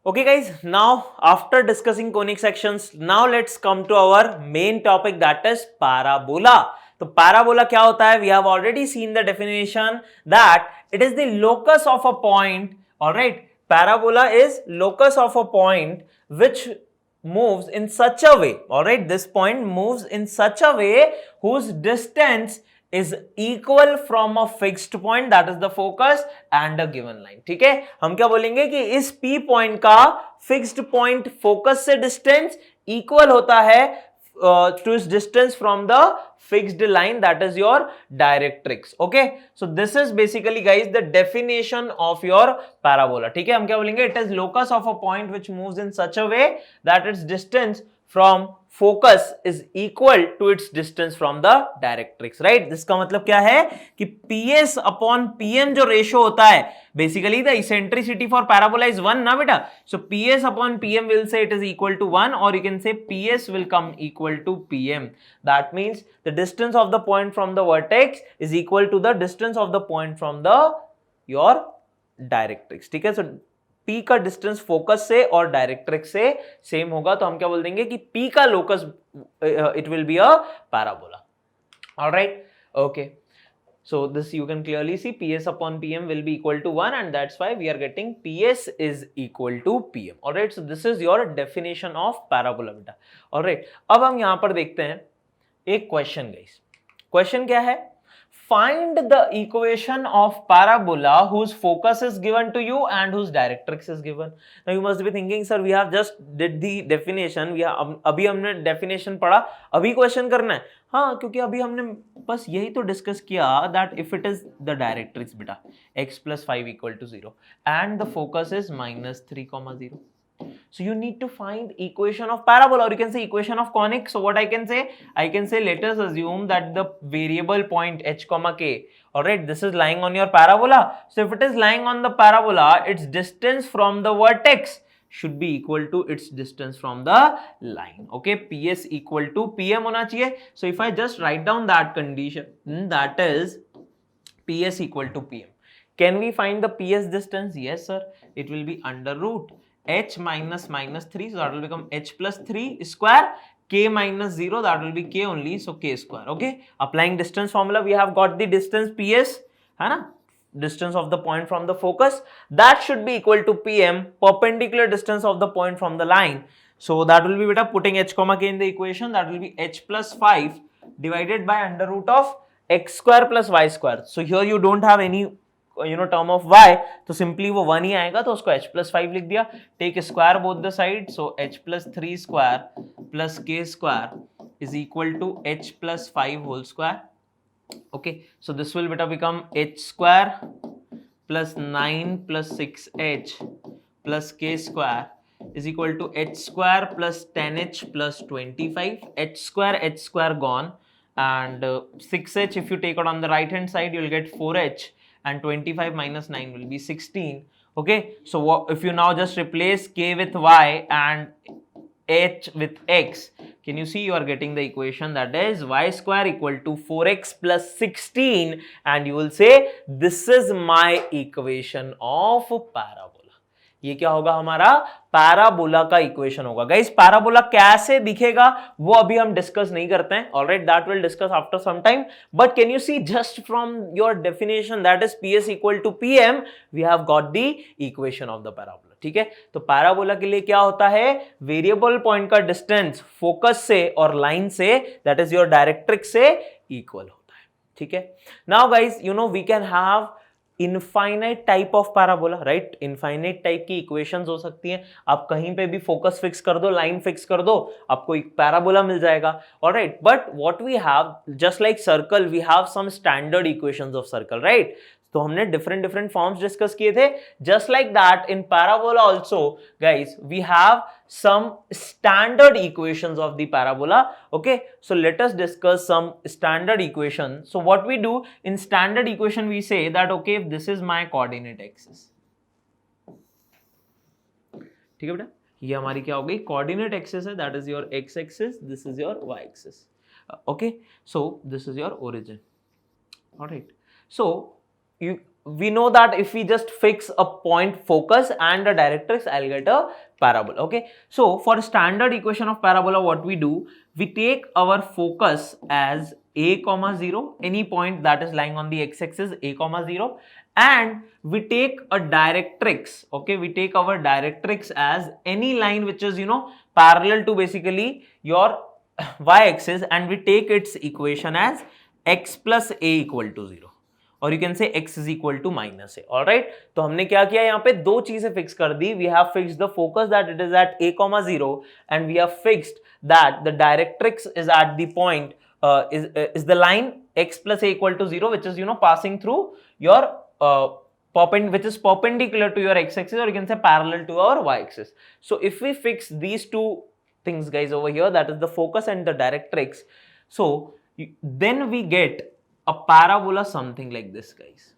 Okay guys, now after discussing conic sections, now let's come to our main topic, that is parabola. तो parabola क्या होता है? We have already seen the definition that it is the locus of a point. All right, parabola is locus of a point which moves in such a way. All right, this point moves in such a way whose distance is equal from a fixed point, that is the focus, and a given line. ठीक है, हम क्या बोलेंगे कि इस P point का fixed point focus से distance equal होता है to its distance from the fixed line, that is your directrix. Okay, so this is basically guys the definition of your parabola. ठीक है, हम क्या बोलेंगे? It is locus of a point which moves in such a way that its distance from focus is equal to its distance from the directrix, right? इसका मतलब क्या है कि PS upon PM जो रेशियो होता है, basically the eccentricity for parabola is 1 ना बेटा, so PS upon PM will say it is equal to 1, or you can say PS will come equal to PM. That means the distance of the point from the vertex is equal to the distance of the point from the your directrix. ठीक है, सो P का distance focus से और directrix से same होगा, तो हम क्या बोल देंगे कि P का locus it will be a parabola. Alright, okay, so this you can clearly see PS upon PM will be equal to 1, and that's why we are getting PS is equal to PM. Alright, so this is your definition of parabola beta. Alright, अब हम यहां पर देखते हैं एक question guys. Question क्या है? Find the equation of parabola whose focus is given to you and whose directrix is given. Now you must be thinking, sir, we have just did the definition. We have अभी हमने definition पढ़ा, अभी question करना है. हाँ, क्योंकि अभी हमने बस यही तो डिस्कस किया that if it is the directrix बेटा x plus 5 equal to 0 and the focus is minus 3 comma 0. So you need to find equation of parabola, or you can say equation of conic. So what I can say let us assume that the variable point h comma k, all right, this is lying on your parabola. So if it is lying on the parabola, its distance from the vertex should be equal to its distance from the line. Okay, PS equal to PM होना चाहिए. So if I just write down that condition, that is PS equal to PM. Can we find the PS distance? Yes sir, it will be under root h minus minus 3, so that will become h plus 3 square, k minus 0, that will be k only, so k square. Okay, applying distance formula, we have got the distance PS, है ना, distance of the point from the focus, that should be equal to PM, perpendicular distance of the point from the line. So that will be beta, putting h comma k in the equation, that will be h plus 5 divided by under root of x square plus y square. So here you don't have any term of y, तो simply वो 1 ही आएगा, तो उसको h plus 5 लिख दिया. Take square both the sides, so h plus 3 square plus k square is equal to h plus 5 whole square. Okay, so this will become h square plus 9 plus 6h plus k square is equal to h square plus 10h plus 25. H square gone, and 6h if you take it on the right hand side, you will get 4h, and 25 minus 9 will be 16. Okay, so what, if you now just replace k with y and h with x, can you see you are getting the equation, that is y square equal to 4x plus 16, and you will say this is my equation of parabola. ये क्या होगा? हमारा parabola का equation होगा. Guys, parabola कैसे दिखेगा वो अभी हम डिस्कस नहीं करते हैं. Alright, that will discuss after some time. But can you see just from your definition, that is PS equal to PM, we have got the equation of the parabola. ठीक है, तो पैराबोला के लिए क्या होता है? वेरिएबल पॉइंट का distance focus से और लाइन से, दैट इज योर डायरेक्ट्रिक्स से इक्वल होता है. ठीक है, now guys, you know we can have infinite type of parabola, right? Infinite type की इक्वेशंस हो सकती हैं. आप कहीं पे भी फोकस फिक्स कर दो, लाइन फिक्स कर दो, आपको एक पैराबोला मिल जाएगा. Alright, but what we have, just like circle, we have some standard equations of circle, right? तो हमने डिफरेंट फॉर्म्स डिस्कस किए थे. Just like that in parabola also guys, we have some standard equations of the parabola. Okay, so let us discuss some standard equation. So what we do in standard equation, we say that okay, if this is my coordinate axis, ठीक है बेटा, ये हमारी क्या हो गई? Coordinate axis है, that is your x axis, this is your y axis. Okay, so this is your origin. Alright, so you we know that if we just fix a point focus and a directrix, I'll get a parabola. Okay, so for standard equation of parabola, what we do, we take our focus as a comma 0, any point that is lying on the x-axis, a comma 0, and we take a directrix. Okay, we take our directrix as any line which is, you know, parallel to basically your y-axis, and we take its equation as x plus a equal to 0, और you can say x is equal to minus a. Alright, तो हमने क्या किया यहाँ पे, दो चीजें fix कर दी. We have fixed the focus that it is at a comma 0, and we have fixed that the directrix is at the point is the line x plus a equal to 0, which is, you know, passing through your which is perpendicular to your x-axis, or you can say parallel to our y-axis. So if we fix these two things, guys, over here, that is the focus and the directrix, so then we get a parabola something like this, guys.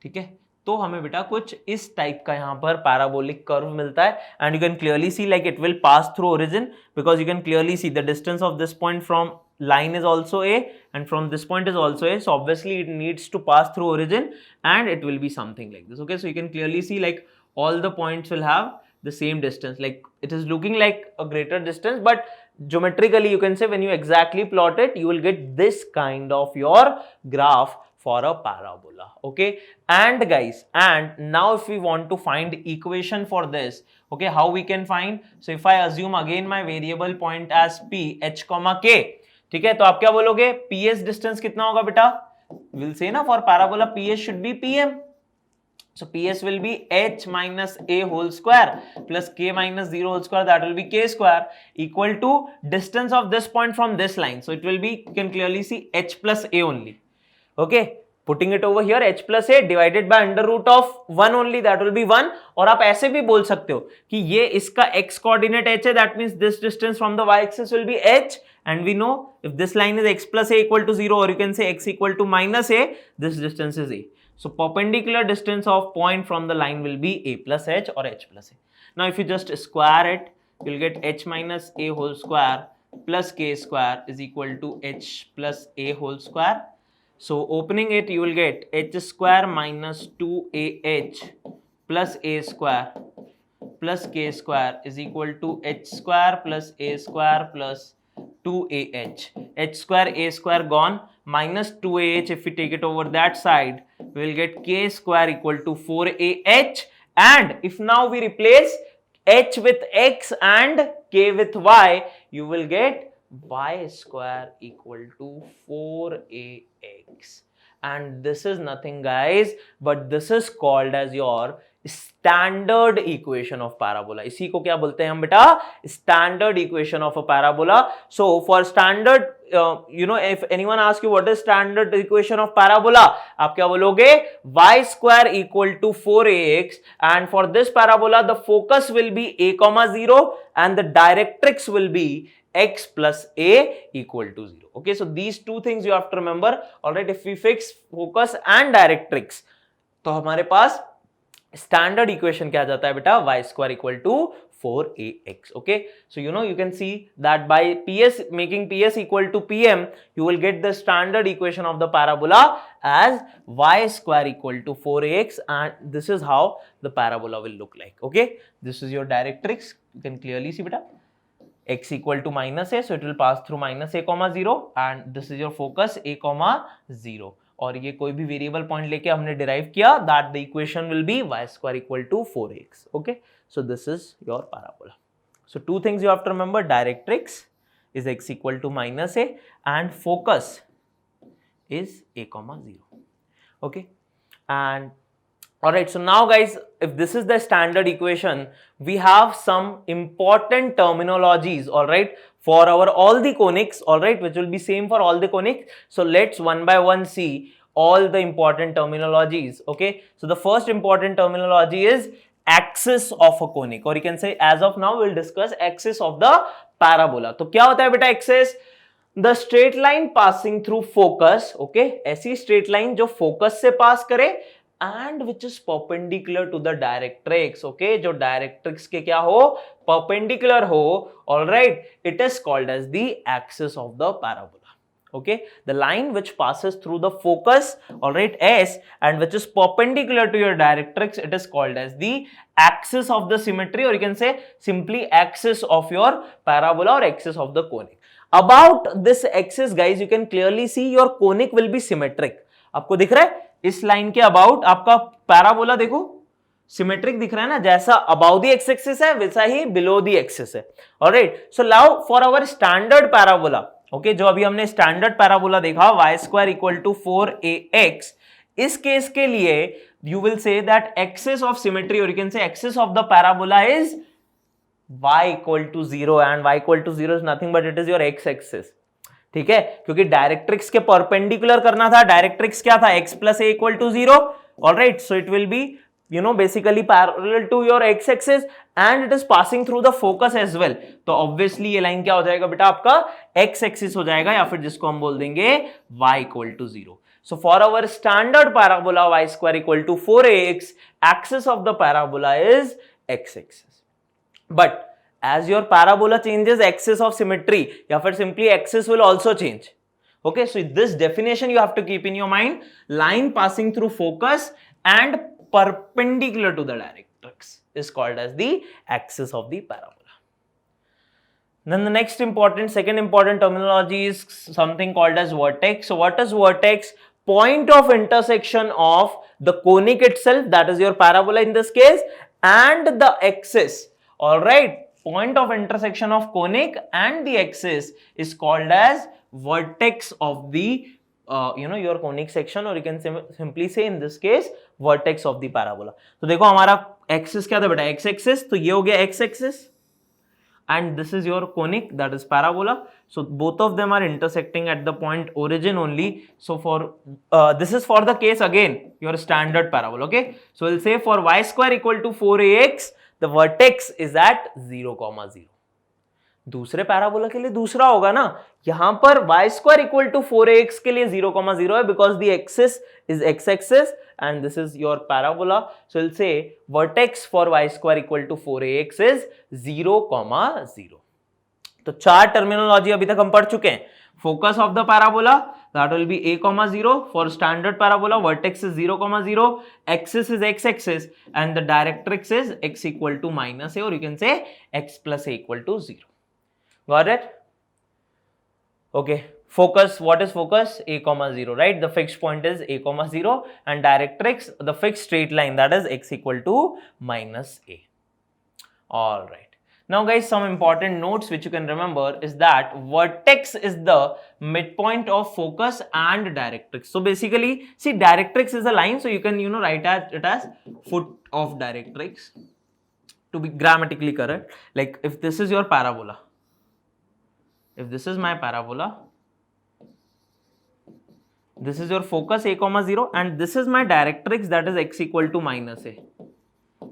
ठीक है, तो हमें बेटा कुछ इस type का यहाँ पर पैराबोलिक कर्व मिलता है, and you can clearly see like it will pass through origin, because you can clearly see the distance of this point from line is also a and from this point is also a, so obviously it needs to pass through origin and it will be something like this. Okay, so you can clearly see like all the points will have the same distance, like it is looking like a greater distance, but geometrically you can say when you exactly plot it, you will get this kind of your graph for a parabola. Okay, and guys, and now if we want to find equation for this, okay, how we can find? So if I assume again my variable point as p h comma k, ठीक है, तो आप क्या बोलोगे, ps distance कितना होगा बेटा, will say ना for parabola ps should be pm, so ps will be h minus a whole square plus k minus 0 whole square, that will be k square, equal to distance of this point from this line, so it will be, you can clearly see h plus a only. Okay, putting it over here, h plus a divided by under root of 1 only, that will be 1. और आप ऐसे भी बोल सकते हो कि ये इसका x coordinate h है, that means this distance from the y axis will be h, and we know if this line is x plus a equal to 0, or you can say x equal to minus a, this distance is a. So perpendicular distance of point from the line will be a plus h or h plus a. Now if you just square it, you will get h minus a whole square plus k square is equal to h plus a whole square. So opening it, you will get h square minus 2ah plus a square plus k square is equal to h square plus a square plus 2ah. h square a square gone, minus 2ah, if we take it over that side, we will get k square equal to 4ah. And if now we replace h with x and k with y, you will get y square equal to 4ax. And this is nothing, guys, but this is called as your standard equation of parabola. इसी को क्या बोलते हैं हम बेटा, standard equation of a parabola. So for standard, you know, if anyone asks you what is standard equation of parabola, आप क्या बोलोगे, y square equal to 4ax, and for this parabola the focus will be a comma 0 and the directrix will be x plus a equal to 0. Okay, so these two things you have to remember. All right, if we fix focus and directrix, तो हमारे पास standard equation क्या जाता है बेटा, y square equal to 4ax. Okay, so you know, you can see that by ps, making ps equal to pm, you will get the standard equation of the parabola as y square equal to 4ax, and this is how the parabola will look like. Okay, this is your directrix, you can clearly see beta, x equal to minus a, so it will pass through minus a comma 0, and this is your focus a comma 0, और ये कोई भी variable point लेके हमने derive किया, that the equation will be y square equal to 4x. Okay, so this is your parabola. So two things you have to remember, directrix is x equal to minus a and focus is a comma 0. Okay, and all right, so now guys, if this is the standard equation, we have some important terminologies, all right, for our all the conics, all right, which will be same for all the conics. So let's one by one see all the important terminologies. Okay, so the first important terminology is axis of a conic, or you can say as of now we'll discuss axis of the parabola. तो क्या होता है बेटा axis? The straight line passing through focus. Okay, ऐसी straight line जो focus से pass करे and which is perpendicular to the directrix. Okay, जो directrix के क्या हो, perpendicular हो. All right, it is called as the axis of the parabola. okay, the line which passes through the focus, all right, S, and which is perpendicular to your directrix, it is called as the axis of the symmetry, or you can say simply axis of your parabola or axis of the conic. About this axis guys, you can clearly see your conic will be symmetric. आपको दिख रहा है इस line के about आपका parabola देखो symmetric दिख रहा है ना, जैसा अबाउ द एक्स एक्सिस है वैसा ही बिलो द एक्सिस है, alright. So now for our standard parabola, okay, जो अभी हमने स्टैंडर्ड पैराबोला देखा y square equal to 4ax, इस केस के लिए you will say that axis of symmetry, और you can say axis of the parabola is y equal to 0, and y equal to 0 is nothing but it is your x axis. ठीक है, क्योंकि directrix के perpendicular करना था. Directrix क्या था, x plus a equal to 0, alright. So it will be basically parallel to your x axis and it is passing through the focus as well. तो obviously ये लाइन क्या हो जाएगा बेटा, आपका x axis हो जाएगा, या फिर जिसको हम बोल देंगे y equal to 0. So for our standard parabola y square equal to 4ax, axis of the parabola is x axis. But as your parabola changes axis of symmetry, या फिर simply axis will also change. Okay, so this definition you have to keep in your mind. Line passing through focus and perpendicular to the directrix is called as the axis of the parabola. Then the next second important terminology is something called as vertex. So what is vertex? Point of intersection of the conic itself, that is your parabola in this case, and the axis. All right, point of intersection of conic and the axis is called as vertex of the your conic section, or you can simply say in this case vertex of the parabola. तो देखो हमारा axis क्या था बेटा, x axis, तो ये हो गया x axis and this is your conic, that is parabola. So both of them are intersecting at the point origin only. So for this is for the case again your standard parabola. Okay, so we'll say for y square equal to 4ax, the vertex is at 0, 0. दूसरे parabola के लिए दूसरा होगा ना, यहां पर y square equal to 4ax के लिए 0, 0 है, because the axis is x axis and this is your parabola. So will say vertex for y square equal to 4ax is 0, 0. तो चार टर्मिनोलॉजी अभी तक हम पढ़ चुके हैं. Focus of the parabola, that will be a, 0. For standard parabola, vertex is 0, 0. Axis is x axis and the directrix is x equal to minus a, or you can say x plus a equal to 0. Got it? Okay, focus, what is focus? A, 0, right? The fixed point is a, 0, and directrix, the fixed straight line, that is x equal to minus a. All right. Now guys, some important notes which you can remember is that vertex is the midpoint of focus and directrix. So basically, see, directrix is a line, so you can write it as foot of directrix to be grammatically correct. Like if this is your parabola, if this is my parabola, this is your focus a, 0, and this is my directrix, that is x equal to minus a.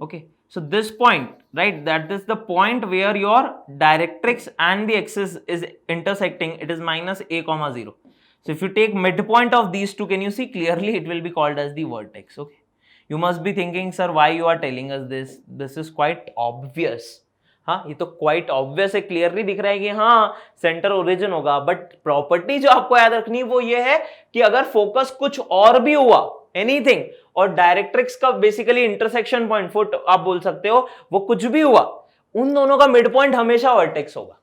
Okay, so this point, right, that is the point where your directrix and the axis is intersecting, it is minus a, 0. So if you take midpoint of these two, can you see clearly it will be called as the vertex. Okay, you must be thinking, sir, why you are telling us this? This is quite obvious. हाँ, ये तो quite obvious है, clearly दिख रहा है कि हाँ centre origin होगा. बट प्रॉपर्टी जो आपको याद रखनी है वो ये है कि अगर फोकस कुछ और भी हुआ, एनीथिंग, और डायरेक्ट्रिक्स का बेसिकली इंटरसेक्शन पॉइंट, फुट आप बोल सकते हो, वो कुछ भी हुआ, उन दोनों का मिड पॉइंट हमेशा वर्टेक्स होगा.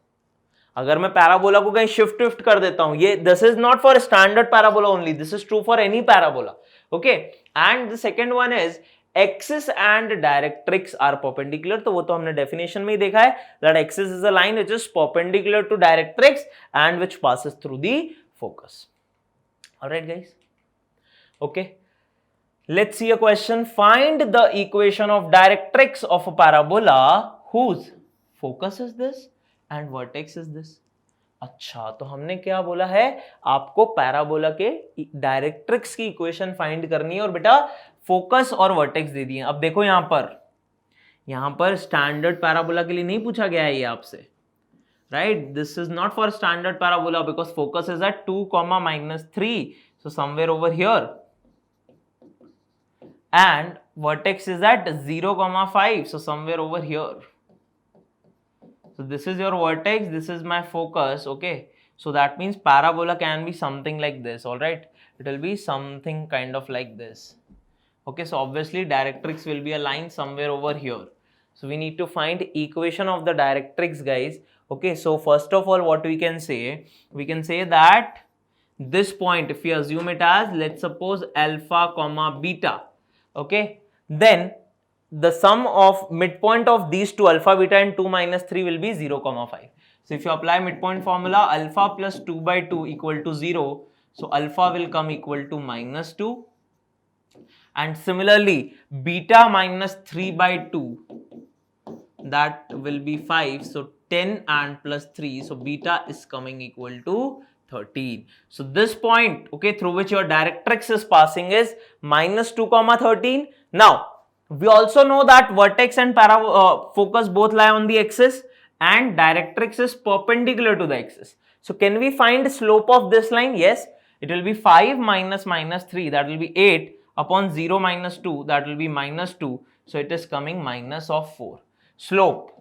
अगर मैं पैराबोला को कहीं शिफ्ट कर देता हूं, ये this is not for standard parabola only, this is true for any parabola. Okay, and the second one is axis and directrix are perpendicular. तो वो तो हमने डेफिनेशन में ही देखा है, that axis is a line which is perpendicular to directrix and which passes through the focus. Alright guys, okay, let's see a question. Find the equation of directrix of a parabola whose focus is this and vertex is this. अच्छा, तो हमने क्या बोला है, आपको parabola के directrix की equation find करनी है और बेटा फोकस और वर्टेक्स दे दिए. अब देखो यहां पर स्टैंडर्ड पैराबोला के लिए नहीं पूछा गया है ये आपसे, right? This is not for standard parabola because focus is at 2, -3, so somewhere over here, and vertex is at 0, 5, so somewhere over here. So this is your vertex, this is my focus. Okay, So that means parabola can be something like this, all right? It will be something kind of like this. Okay, so obviously directrix will be a line somewhere over here. So we need to find equation of the directrix, guys. Okay, so first of all, what we can say that this point, if we assume it as, let's suppose alpha comma beta, okay, then the sum of midpoint of these two, alpha beta and 2 minus 3, will be 0 comma 5. So if you apply midpoint formula, alpha plus 2 by 2 equal to 0, so alpha will come equal to minus 2, and similarly beta minus 3 by 2, that will be 5, so 10 and plus 3, so beta is coming equal to 13. So this point, okay, through which your directrix is passing is minus 2 comma 13. Now we also know that vertex and focus both lie on the axis and directrix is perpendicular to the axis. So can we find slope of this line? Yes, it will be 5 minus minus 3, that will be 8, upon 0 minus 2, that will be minus 2, so it is coming minus of 4. Slope,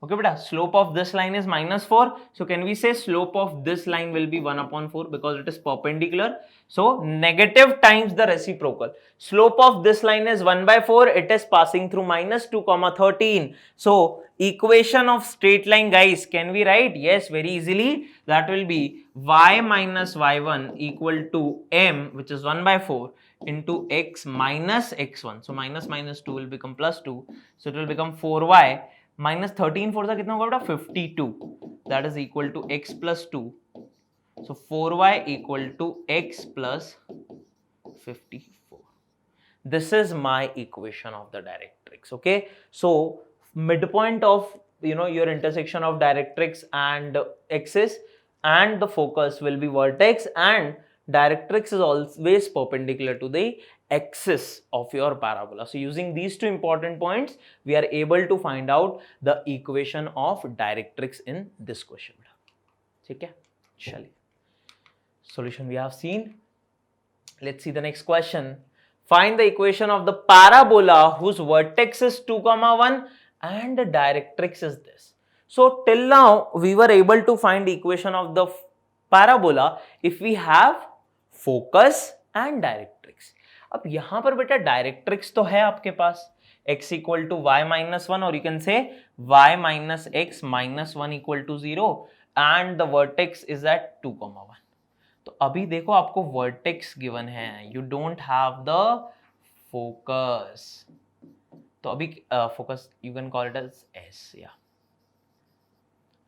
okay beta, slope of this line is minus 4, so can we say slope of this line will be 1 upon 4 because it is perpendicular? So negative times the reciprocal. Slope of this line is 1 by 4, it is passing through minus 2 comma 13. So equation of straight line, guys, can we write? Yes, very easily. That will be y minus y1 equal to m, which is 1 by 4, into x minus x1. So minus minus 2 will become plus 2, so it will become 4y minus 13 for the kitna hoga beta 52, that is equal to x plus 2. So 4y equal to x plus 54. This is my equation of the directrix. Okay, so midpoint of your intersection of directrix and axis and the focus will be vertex, and directrix is always perpendicular to the axis of your parabola. So using these two important points, we are able to find out the equation of directrix in this question. Okay, chaliye. Solution we have seen. Let's see the next question. Find the equation of the parabola whose vertex is 2 comma 1 and the directrix is this. So till now we were able to find the equation of the parabola if we have focus and directrix. अब यहाँ पर बेटा directrix तो है आपके पास x equal to y minus 1, और you can say y minus x minus 1 equal to 0 and the vertex is at 2,1. तो अभी देखो आपको वर्टेक्स गिवन है, you don't have the focus. तो अभी focus you can call it as s. या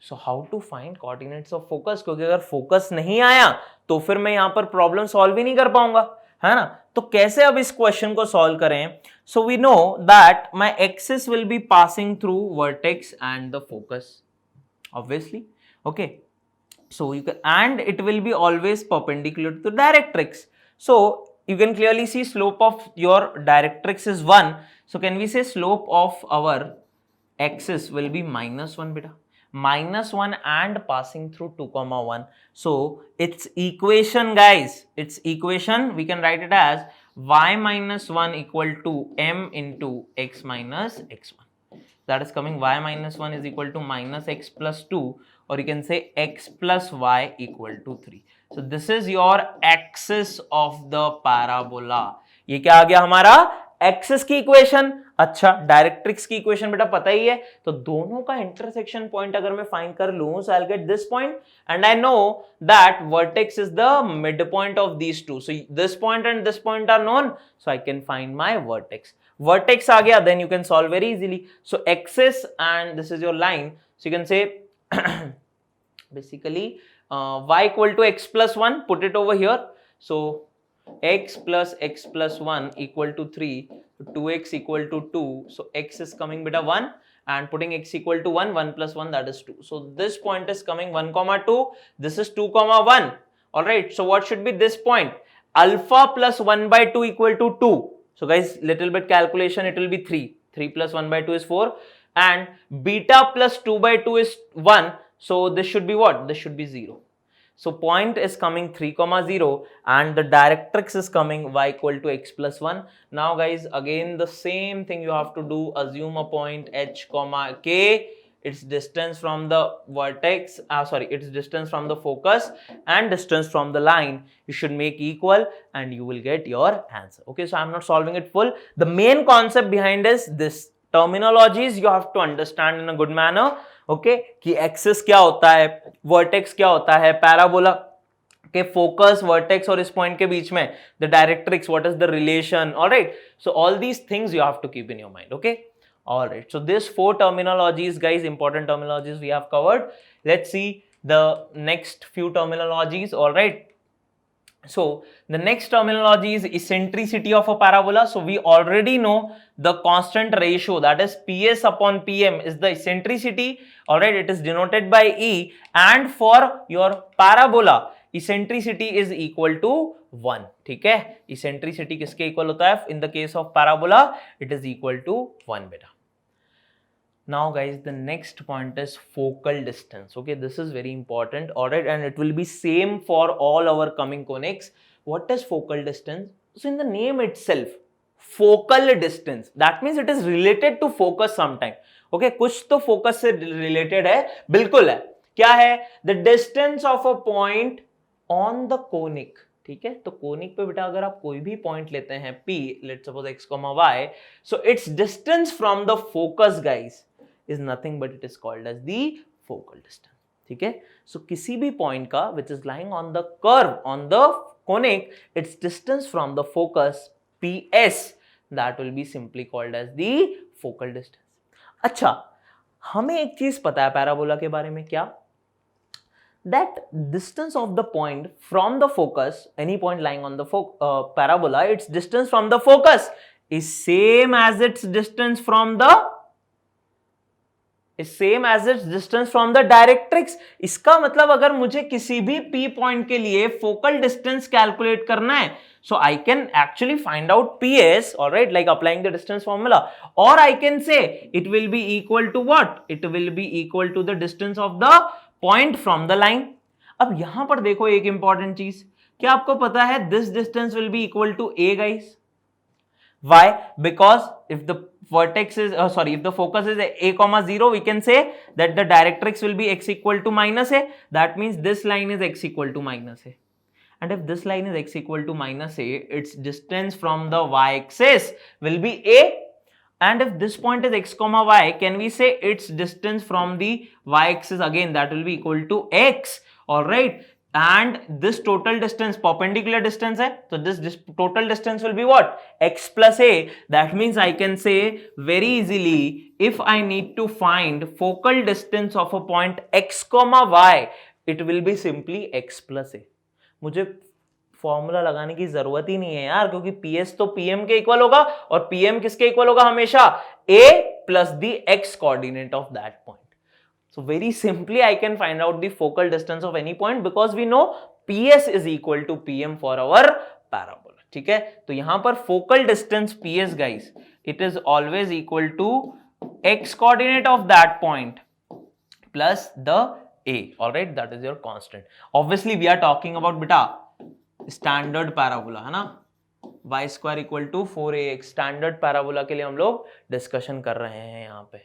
so how to find coordinates of focus, क्योंकि अगर फोकस नहीं आया तो फिर मैं यहां पर प्रॉब्लम सॉल्व ही नहीं कर पाऊंगा, है ना. तो कैसे अब इस क्वेश्चन को सॉल्व करें? So we know that my axis will be passing through vertex and the focus obviously. Okay, so you can, and it will be always perpendicular to directrix. So you can clearly see slope of your directrix is 1. So can we say slope of our axis will be minus 1 beta, minus 1 and passing through 2,1. So its equation, guys, its equation we can write it as y minus 1 equal to m into x minus x1. That is coming y minus 1 is equal to minus x plus 2, or you can say x plus y equal to 3. So this is your axis of the parabola. ये क्या आ गया हमारा? Axis की equation. अच्छा, directrix की equation बेटा पता ही है, तो दोनों का इंटरसेक्शन पॉइंट अगर मैं फाइंड कर लूं, so I'll get this point and I know that vertex is the midpoint of these two. So this point and this point are known, so I can find my vertex. Vertex आ गया, then you can solve very easily. So axis and this is your line. So you can say basically y equal to x plus 1, put it over here. So x plus 1 equal to 3, 2x equal to 2. So x is coming beta 1, and putting x equal to 1, 1 plus 1, that is 2. So this point is coming 1 comma 2, this is 2 comma 1. All right, so what should be this point? Alpha plus 1 by 2 equal to 2. So guys, little bit calculation, it will be 3. 3 plus 1 by 2 is 4, and beta plus 2 by 2 is 1. So this should be what? This should be 0. So point is coming 3 comma 0, and the directrix is coming y equal to x plus 1. Now guys, again the same thing you have to do. Assume a point h comma k its distance from the vertex, its distance from the focus and distance from the line, you should make equal and you will get your answer. Okay, so I'm not solving it full. The main concept behind is this terminologies you have to understand in a good manner. Okay, कि axis क्या होता है, vertex क्या होता है, parabola के focus, vertex और इस point के बीच में the directrix, what is the relation, all right. So all these things you have to keep in your mind. Okay, all right. So this 4 terminologies, guys, important terminologies we have covered. Let's see the next few terminologies. All right. So the next terminology is eccentricity of a parabola. So we already know the constant ratio, that is PS upon PM, is the eccentricity. All right, it is denoted by E, and for your parabola eccentricity is equal to 1. ठीक है, eccentricity किसके equal होता है? In the case of parabola it is equal to 1 beta. Now guys, the next point is focal distance. Okay, this is very important. All right, and it will be same for all our coming conics. What is focal distance? So in the name itself, focal distance, that means it is related to focus sometime. Okay, कुछ तो focus से related है, बिल्कुल है. क्या है? The distance of a point on the conic. ठीक है, तो कोनिक पे बेटा अगर आप कोई भी पॉइंट लेते हैं P, let's suppose x, y, so its distance from the focus, guys, is nothing but it is called as the focal distance. ठीक है, so किसी भी पॉइंट का which is lying on the curve on the conic, its distance from the focus PS, that will be simply called as the focal distance. अच्छा, हमें एक चीज पता है पैराबोला के बारे में, क्या? That distance of the point from the focus, any point lying on the parabola, its distance from the focus is same as its distance from the directrix. इसका मतलब अगर मुझे किसी भी P पॉइंट के लिए फोकल डिस्टेंस कैलकुलेट करना है, so I can actually find out PS, all right, like applying the distance formula, or I can say it will be equal to what? It will be equal to the distance of the point from the line. अब यहां पर देखो एक important चीज, क्या आपको पता है this distance will be equal to A, guys? Why? Because if the vertex is if the focus is a, 0, we can say that the directrix will be x equal to minus a. That means this line is x equal to minus a. And if this line is x equal to minus a, its distance from the y-axis will be a. And if this point is x, y, can we say its distance from the y-axis again, that will be equal to x. All right. And this total distance, perpendicular distance hai, so this total distance will be what? X plus a. That means I can say very easily, if I need to find focal distance of a point x, y, it will be simply x plus a. मुझे formula लगाने की जरूरत ही नहीं है यार, क्योंकि PS तो PM के इक्वल होगा और PM किसके इक्वल होगा? हमेशा A plus the x coordinate of that point. So very simply I can find out the focal distance of any point because we know PS is equal to PM for our parabola. ठीक है, तो यहां पर focal distance PS, guys, it is always equal to x coordinate of that point plus the A. All right, that is your constant. Obviously we are talking about beta standard parabola, है ना? y square equal to 4ax standard parabola के लिए हम लोग discussion कर रहे हैं यहाँ पे.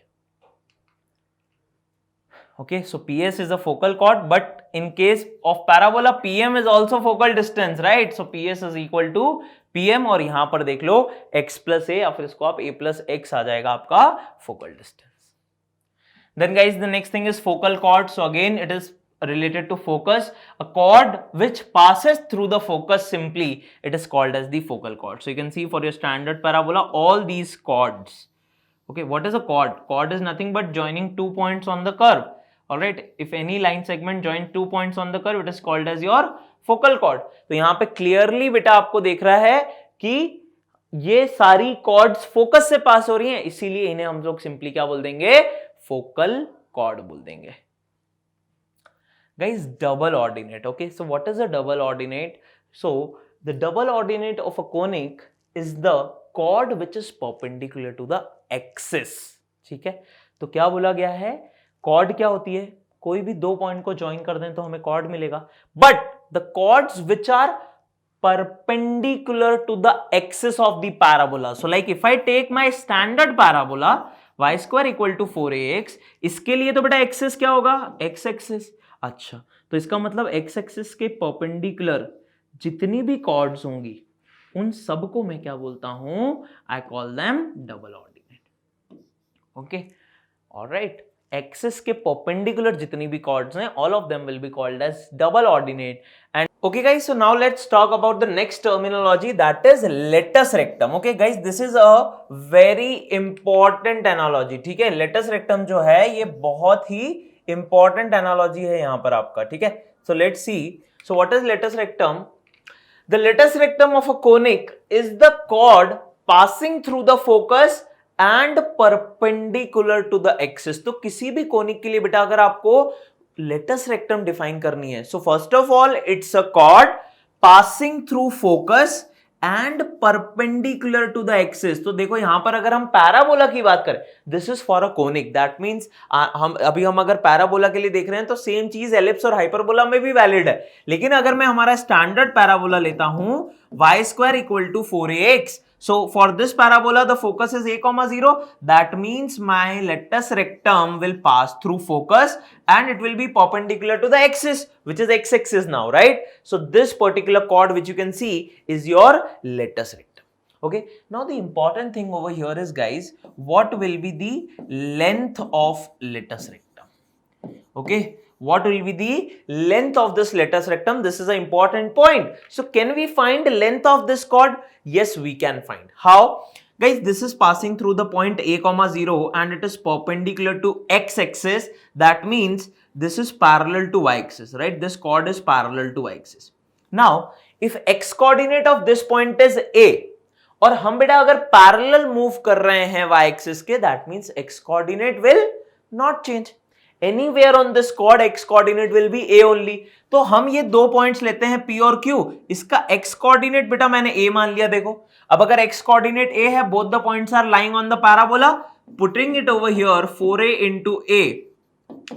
Okay, so PS is a focal chord, but in case of parabola, PM is also focal distance, right? So PS is equal to PM और यहाँ पर देख लो x plus a या फिर इसको आप a plus x आ जाएगा आपका focal distance. Then guys, the next thing is focal chord. So again, it is related to focus. A chord which passes through the focus simply, it is called as the focal chord. So you can see for your standard parabola, all these chords. Okay, what is a chord? Chord is nothing but joining 2 points on the curve. All right, if any line segment join 2 points on the curve, it is called as your focal chord. तो यहाँ पे clearly बेटा आपको देख रहा है कि ये सारी chords focus से पास हो रही हैं, इसीलिए इन्हें हम लोग simply क्या बोल देंगे? Focal chord बोल देंगे. Guys, double ordinate. Okay, so what is a double ordinate? So the double ordinate of a conic is the chord which is perpendicular to the axis. ठीक है, तो क्या बोला गया है? chord क्या होती है? कोई भी 2 पॉइंट को ज्वाइन कर दें तो हमें chord मिलेगा. But the chords which are perpendicular to the axis of the parabola. So like if I take my standard parabola, y square equal to 4ax, इसके लिए तो बेटा एक्सिस क्या होगा, एक्स एक्सिस। अच्छा, तो इसका मतलब एक्स एक्सिस के परपेंडिकुलर जितनी भी कॉर्ड्स होंगी उन सबको मैं क्या बोलता हूं, I call them double ordinate. Okay, alright, axis के परपेंडिकुलर जितनी भी कॉर्ड्स हैं all of them will be called as double ordinate. And okay guys, so now let's talk about the next terminology, that is latus rectum. Okay guys, this is a very important analogy. ठीक है, latus rectum जो है ये बहुत ही important analogy है यहां पर आपका, ठीक है। So let's see, so what is latus rectum? The latus rectum of a conic is the chord passing through the focus and perpendicular to the axis. तो किसी भी कोनिक के लिए बेटा अगर आपको लेटस रेक्टम डिफाइन करनी है, so first of all it's a chord passing through focus and perpendicular to the axis. तो देखो यहां पर अगर हम पैराबोला की बात करें, this is for a conic, that means हम अगर पैराबोला के लिए देख रहे हैं तो सेम चीज एलिप्स और हाइपरबोला में भी वैलिड है। लेकिन अगर मैं हमारा स्टैंडर्ड पैराबोला लेता हूं, y square equal to 4ax, so for this parabola the focus is a comma 0, that means my latus rectum will pass through focus and it will be perpendicular to the axis, which is x-axis now, right? So this particular chord which you can see is your latus rectum. Okay, now the important thing over here is, guys, what will be the length of latus rectum? Okay, what will be the length of this latus rectum? This is an important point. So can we find the length of this chord? Yes, we can find. How? Guys, this is passing through the point a comma 0 and it is perpendicular to x-axis. That means this is parallel to y-axis, right? This chord is parallel to y-axis. Now, if x coordinate of this point is a और हम बेटा अगर parallel move कर रहे हैं y axis के, that means x coordinate will not change anywhere on this chord, x coordinate will be a only. तो हम ये दो पॉइंट्स लेते हैं p और q, इसका x कोऑर्डिनेट बेटा मैंने a मान लिया। देखो अब अगर x कोऑर्डिनेट a है, both the points are lying on the parabola, putting it over here 4a into a,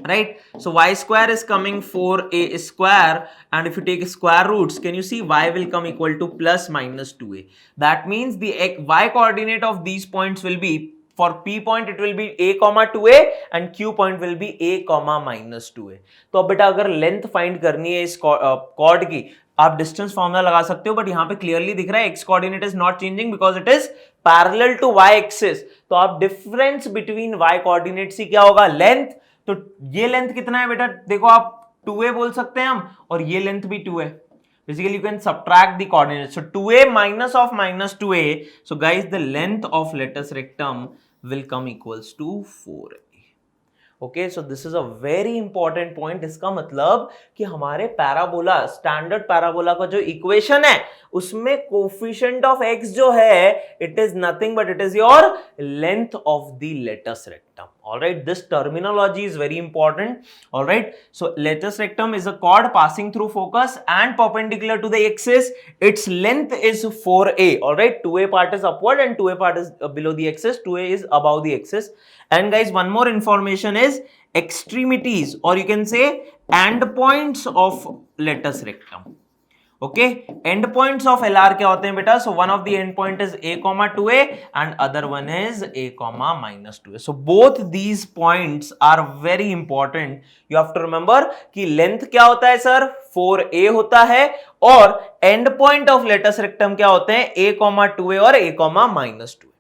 right? So y square is coming 4a square, and if you take square roots, can you see y will come equal to plus minus 2a. That means the y coordinate of these points will be, for p point it will be a comma 2a and q point will be a comma minus 2a. तो अब बेटा अगर length find करनी है इस cord की, आप distance formula लगा सकते हो, बट यहां पे क्लियरली दिख रहा है x coordinate is not changing because it is parallel to y axis. तो आप डिफरेंस बिटवीन y कोऑर्डिनेट से क्या होगा, लेंथ। तो ये लेंथ कितना है बेटा, देखो आप 2a बोल सकते हैं हम, और ये लेंथ भी 2 है। Basically, you can subtract the coordinates. So 2a minus of minus 2a. So guys, the length of latus rectum will come equals to 4a. Okay, so this is a very important point. इसका मतलब कि हमारे parabola, standard parabola का जो equation है उसमें coefficient of x जो है, it is nothing but it is your length of the latus rectum. All right, this terminology is very important. All right, so latus rectum is a chord passing through focus and perpendicular to the axis. Its length is 4a. All right, 2a part is upward and 2a part is below the axis. 2a is above the axis. And guys, one more information is extremities, or you can say endpoints of latus rectum. Okay, endpoints of LR क्या होते हैं बेटा? So one of the endpoint is a comma 2a and other one is a comma minus 2a. So both these points are very important. You have to remember कि length क्या होता है sir, 4a होता है, और endpoint of latus rectum क्या होते हैं, a comma 2a और a comma minus 2a.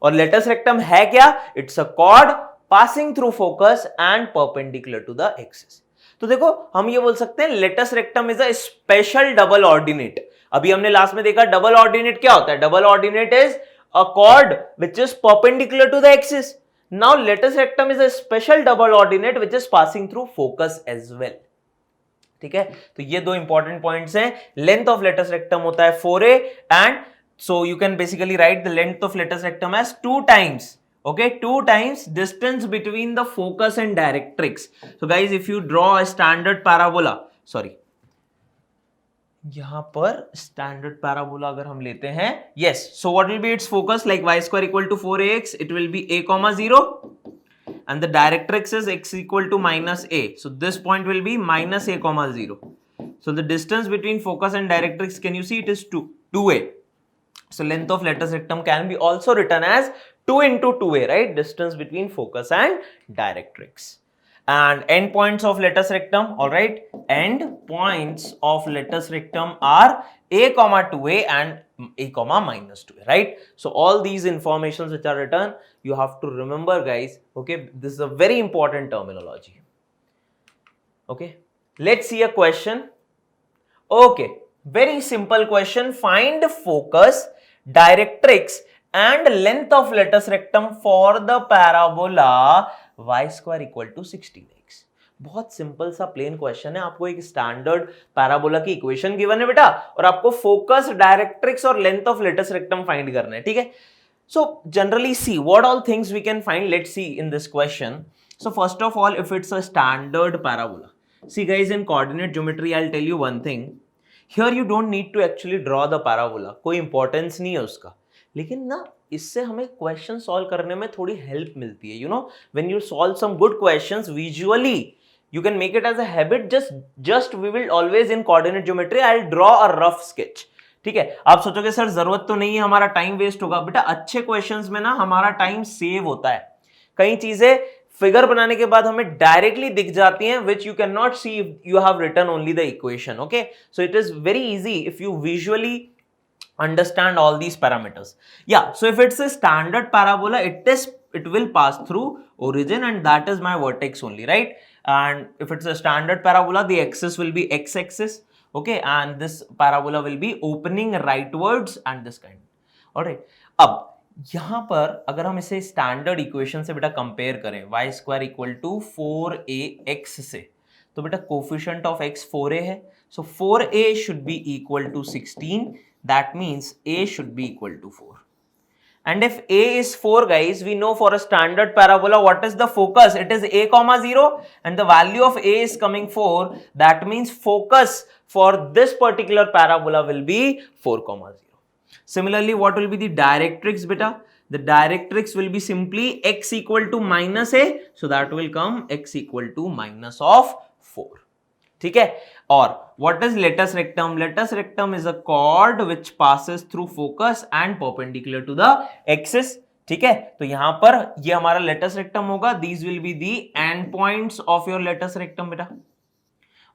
और latus rectum है क्या? It's a chord passing through focus and perpendicular to the axis. तो देखो हम ये बोल सकते हैं latus rectum is a special double ordinate. अभी हमने लास्ट में देखा डबल ऑर्डिनेट क्या होता है, double ordinate is a chord which is perpendicular to the axis. Now latus rectum is a special double ordinate which is passing through focus as well. ठीक है, तो ये दो इंपॉर्टेंट पॉइंट्स हैं। लेंथ ऑफ लेटस रेक्टम होता है 4a and so you can basically write the length of latus rectum as 2 times, okay, 2 times distance between the focus and directrix. So guys, if you draw a standard parabola, sorry, यहां पर standard parabola अगर हम लेते हैं, yes, so what will be its focus, like y square equal to 4ax, it will be a comma 0 and the directrix is x equal to minus a, so this point will be minus a comma 0. So the distance between focus and directrix, can you see, it is 2a. So length of lattice rectum can be also written as 2 into 2a, right? Distance between focus and directrix. And end points of lattice rectum, all right? End points of lattice rectum are a comma 2a and a comma minus 2a, right? So all these informations which are written, you have to remember, guys. Okay, this is a very important terminology. Okay, let's see a question. Okay, very simple question. Find focus, directrix and length of lattice rectum for the parabola y square equal to 16x. बहुत simple सा plane question है. आपको एक standard parabola की equation given है बेटा, और आपको फोकस, डायरेक्ट्रिक्स और length of lattice rectum find करना है. ठीक है. So generally see what all things we can find. Let's see in this question. So first of all, if it's a standard parabola, see guys, in coordinate geometry I'll tell you one thing. Here you don't need to actually draw the parabola. कोई importance नहीं है उसका, लेकिन ना इससे हमें question solve करने में थोड़ी हेल्प मिलती है. You know, when you solve some good questions visually, you can make it as a habit. Just we will always in coordinate geometry I'll draw a rough sketch. ठीक है. आप सोचोगे sir जरूरत तो नहीं है, हमारा टाइम वेस्ट होगा. बेटा अच्छे क्वेश्चंस में ना हमारा टाइम सेव होता है. कई चीजें फिगर बनाने के बाद हमें डायरेक्टली दिख जाती हैं, which you cannot see if you have written only the equation. Okay, so it is very easy if you visually understand all these parameters. Yeah, so if it's a standard parabola, it will pass through origin and that is my vertex only, right? And if it's a standard parabola, the axis will be x-axis, okay, and this parabola will be opening rightwards and this kind. Alright, अब यहां पर अगर हम इसे standard equation से बेटा compare करें, y square equal to 4ax से, तो बेटा कोफिशिएंट ऑफ x 4a है, so 4a should be equal to 16. That means a should be equal to 4. And if a is 4, guys, we know for a standard parabola what is the focus? It is a comma 0 and the value of a is coming 4. That means focus for this particular parabola will be 4 comma 0. Similarly, what will be the directrix beta? The directrix will be simply x equal to minus a. So that will come x equal to minus of 4. ठीक है. और what is lattice rectum? Lattice rectum is a chord which passes through focus and perpendicular to the axis. ठीक है. तो यहां पर ये हमारा lattice rectum होगा. These will be the end points of your lattice rectum बेटा.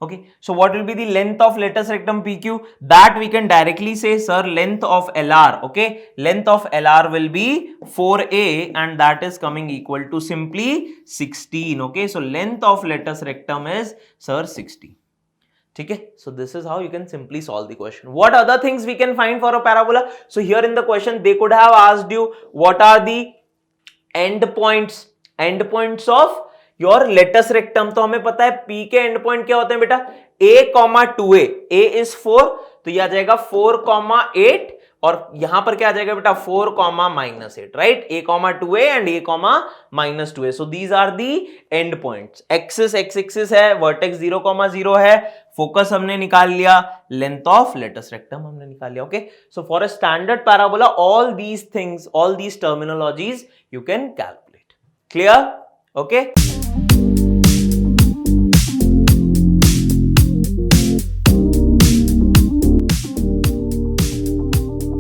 Okay, so what will be the length of lattice rectum PQ? That we can directly say, sir, length of LR. Okay, length of LR will be 4a and that is coming equal to simply 16. Okay, so length of lattice rectum is, sir, 60. Okay, so this is how you can simply solve the question. What other things we can find for a parabola? So here in the question they could have asked you what are the end points of your latus rectum. तो हमें पता है P के and point क्या होते हैं बेटा, a, 2a. a is 4, तो ये आ जाएगा 4, 8 और यहां पर क्या आ जाएगा बेटा 4, -8, right. a, 2a and a, -2a. So these are the end points. Axis x axis है, वर्टेक्स 0, 0 है, फोकस हमने निकाल लिया, लेंथ ऑफ लेटस रेक्टम हमने निकाल लिया. Okay, so for a standard parabola all these things, all these terminologies you can calculate. Clear? Okay.